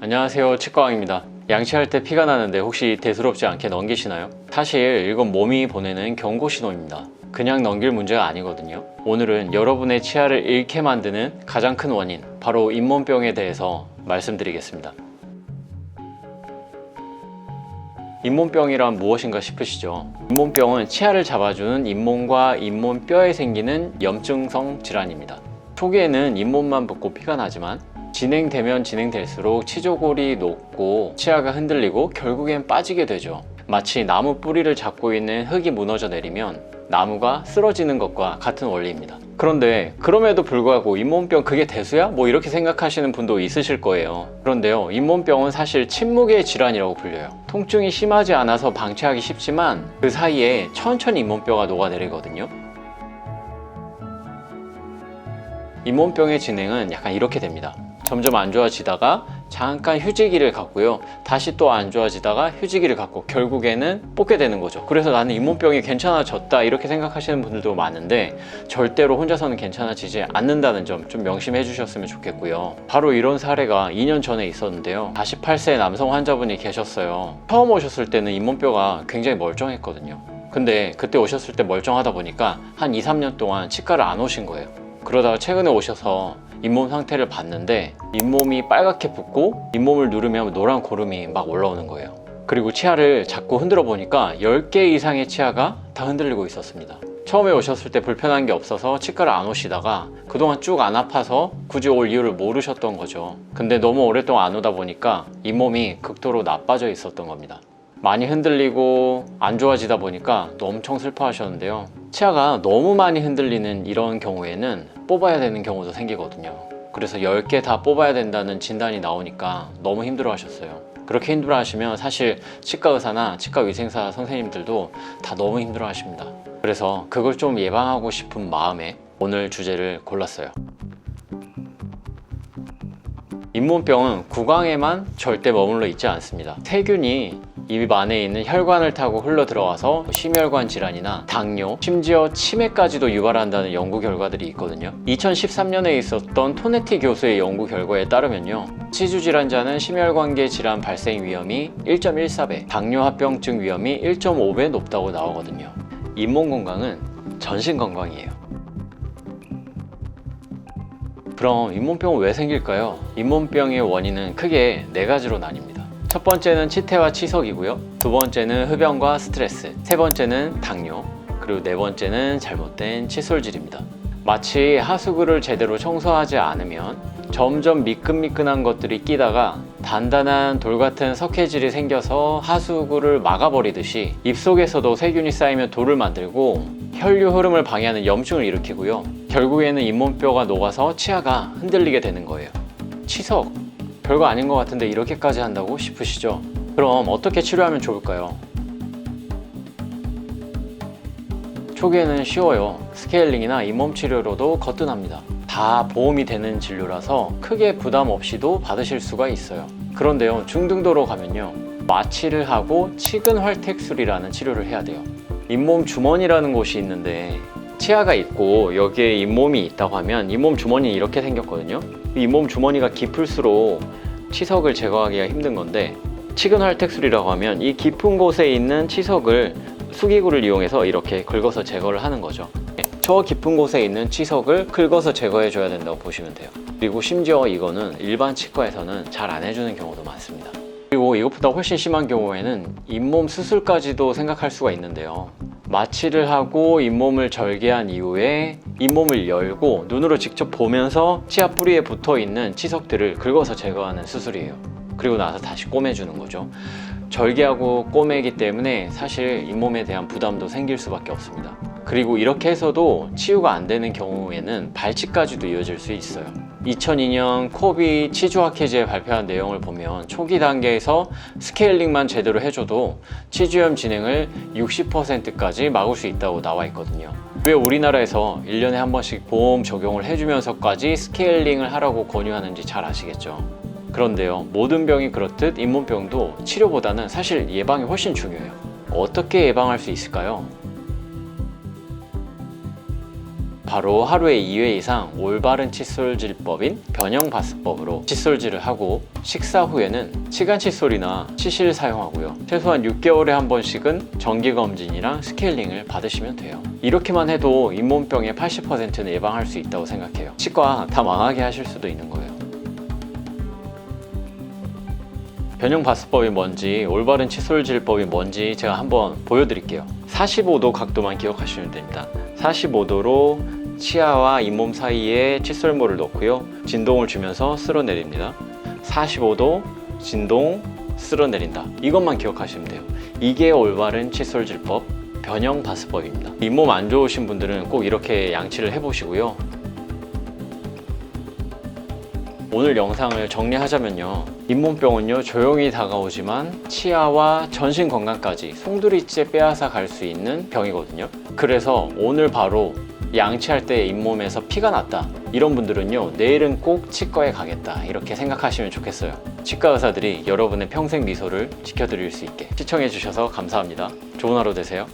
안녕하세요, 치과왕입니다. 양치할 때 피가 나는데 혹시 대수롭지 않게 넘기시나요? 사실 이건 몸이 보내는 경고 신호입니다. 그냥 넘길 문제가 아니거든요. 오늘은 여러분의 치아를 잃게 만드는 가장 큰 원인, 바로 잇몸병에 대해서 말씀드리겠습니다. 잇몸병이란 무엇인가 싶으시죠? 잇몸병은 치아를 잡아주는 잇몸과 잇몸뼈에 생기는 염증성 질환입니다. 초기에는 잇몸만 붓고 피가 나지만 진행되면 진행될수록 치조골이 녹고 치아가 흔들리고 결국엔 빠지게 되죠. 마치 나무 뿌리를 잡고 있는 흙이 무너져 내리면 나무가 쓰러지는 것과 같은 원리입니다. 그런데 그럼에도 불구하고 잇몸병 그게 대수야? 뭐 이렇게 생각하시는 분도 있으실 거예요. 그런데요, 잇몸병은 사실 침묵의 질환이라고 불려요. 통증이 심하지 않아서 방치하기 쉽지만 그 사이에 천천히 잇몸뼈가 녹아내리거든요. 잇몸병의 진행은 약간 이렇게 됩니다. 점점 안 좋아지다가 잠깐 휴지기를 갖고요, 다시 또 안 좋아지다가 휴지기를 갖고 결국에는 뽑게 되는 거죠. 그래서 나는 잇몸병이 괜찮아졌다 이렇게 생각하시는 분들도 많은데 절대로 혼자서는 괜찮아지지 않는다는 점 좀 명심해 주셨으면 좋겠고요. 바로 이런 사례가 2년 전에 있었는데요. 48세 남성 환자분이 계셨어요. 처음 오셨을 때는 잇몸뼈가 굉장히 멀쩡했거든요. 근데 그때 오셨을 때 멀쩡하다 보니까 한 2, 3년 동안 치과를 안 오신 거예요. 그러다가 최근에 오셔서 잇몸 상태를 봤는데 잇몸이 빨갛게 붓고 잇몸을 누르면 노란 고름이 막 올라오는 거예요. 그리고 치아를 자꾸 흔들어 보니까 10개 이상의 치아가 다 흔들리고 있었습니다. 처음에 오셨을 때 불편한 게 없어서 치과를 안 오시다가 그동안 쭉 안 아파서 굳이 올 이유를 모르셨던 거죠. 근데 너무 오랫동안 안 오다 보니까 잇몸이 극도로 나빠져 있었던 겁니다. 많이 흔들리고 안 좋아지다 보니까 엄청 슬퍼하셨는데요. 치아가 너무 많이 흔들리는 이런 경우에는 뽑아야 되는 경우도 생기거든요. 그래서 10개 다 뽑아야 된다는 진단이 나오니까 너무 힘들어 하셨어요. 그렇게 힘들어 하시면 사실 치과 의사나 치과 위생사 선생님들도 다 너무 힘들어 하십니다. 그래서 그걸 좀 예방하고 싶은 마음에 오늘 주제를 골랐어요. 잇몸병은 구강에만 절대 머물러 있지 않습니다. 세균이 입 안에 있는 혈관을 타고 흘러 들어와서 심혈관 질환이나 당뇨, 심지어 치매까지도 유발한다는 연구 결과들이 있거든요. 2013년에 있었던 토네티 교수의 연구 결과에 따르면요, 치주 질환자는 심혈관계 질환 발생 위험이 1.14배, 당뇨 합병증 위험이 1.5배 높다고 나오거든요. 잇몸 건강은 전신 건강이에요. 그럼 잇몸병은 왜 생길까요? 잇몸병의 원인은 크게 4가지로 나뉩니다. 첫 번째는 치태와 치석이고요. 두 번째는 흡연과 스트레스, 세 번째는 당뇨, 그리고 네 번째는 잘못된 칫솔질입니다. 마치 하수구를 제대로 청소하지 않으면 점점 미끈미끈한 것들이 끼다가 단단한 돌 같은 석회질이 생겨서 하수구를 막아버리듯이 입속에서도 세균이 쌓이면 돌을 만들고 혈류 흐름을 방해하는 염증을 일으키고요. 결국에는 잇몸뼈가 녹아서 치아가 흔들리게 되는 거예요. 치석, 별거 아닌 것 같은데 이렇게까지 한다고 싶으시죠? 그럼 어떻게 치료하면 좋을까요? 초기에는 쉬워요. 스케일링이나 잇몸 치료로도 거뜬합니다. 다 보험이 되는 진료라서 크게 부담 없이도 받으실 수가 있어요. 그런데요, 중등도로 가면요, 마취를 하고 치근활택술이라는 치료를 해야 돼요. 잇몸 주머니라는 곳이 있는데 치아가 있고 여기에 잇몸이 있다고 하면 잇몸 주머니는 이렇게 생겼거든요. 잇몸 주머니가 깊을수록 치석을 제거하기가 힘든 건데, 치근활택술이라고 하면 이 깊은 곳에 있는 치석을 수기구를 이용해서 이렇게 긁어서 제거를 하는 거죠. 저 깊은 곳에 있는 치석을 긁어서 제거해 줘야 된다고 보시면 돼요. 그리고 심지어 이거는 일반 치과에서는 잘 안 해주는 경우도 많습니다. 그리고 이것보다 훨씬 심한 경우에는 잇몸 수술까지도 생각할 수가 있는데요. 마취를 하고 잇몸을 절개한 이후에 잇몸을 열고 눈으로 직접 보면서 치아 뿌리에 붙어 있는 치석들을 긁어서 제거하는 수술이에요. 그리고 나서 다시 꼬매주는 거죠. 절개하고 꼬매기 때문에 사실 잇몸에 대한 부담도 생길 수밖에 없습니다. 그리고 이렇게 해서도 치유가 안 되는 경우에는 발치까지도 이어질 수 있어요. 2002년 코비 치주학회지에 발표한 내용을 보면 초기 단계에서 스케일링만 제대로 해줘도 치주염 진행을 60%까지 막을 수 있다고 나와 있거든요. 왜 우리나라에서 1년에 한 번씩 보험 적용을 해주면서까지 스케일링을 하라고 권유하는지 잘 아시겠죠? 그런데요, 모든 병이 그렇듯 잇몸병도 치료보다는 사실 예방이 훨씬 중요해요. 어떻게 예방할 수 있을까요? 바로 하루에 2회 이상 올바른 칫솔질법인 변형바스법으로 칫솔질을 하고, 식사 후에는 치간 칫솔이나 치실 사용하고요. 최소한 6개월에 한 번씩은 정기검진이랑 스케일링을 받으시면 돼요. 이렇게만 해도 잇몸병의 80%는 예방할 수 있다고 생각해요. 치과 다 망하게 하실 수도 있는 거예요. 변형바스법이 뭔지, 올바른 칫솔질법이 뭔지 제가 한번 보여드릴게요. 45도 각도만 기억하시면 됩니다. 45도로 치아와 잇몸 사이에 칫솔모를 넣고요. 진동을 주면서 쓸어내립니다. 45도 진동 쓸어내린다. 이것만 기억하시면 돼요. 이게 올바른 칫솔질법 변형바스법입니다. 잇몸 안 좋으신 분들은 꼭 이렇게 양치를 해보시고요. 오늘 영상을 정리하자면요, 잇몸병은요 조용히 다가오지만 치아와 전신 건강까지 송두리째 빼앗아 갈 수 있는 병이거든요. 그래서 오늘 바로 양치할 때 잇몸에서 피가 났다, 이런 분들은요 내일은 꼭 치과에 가겠다, 이렇게 생각하시면 좋겠어요. 치과 의사들이 여러분의 평생 미소를 지켜드릴 수 있게. 시청해 주셔서 감사합니다. 좋은 하루 되세요.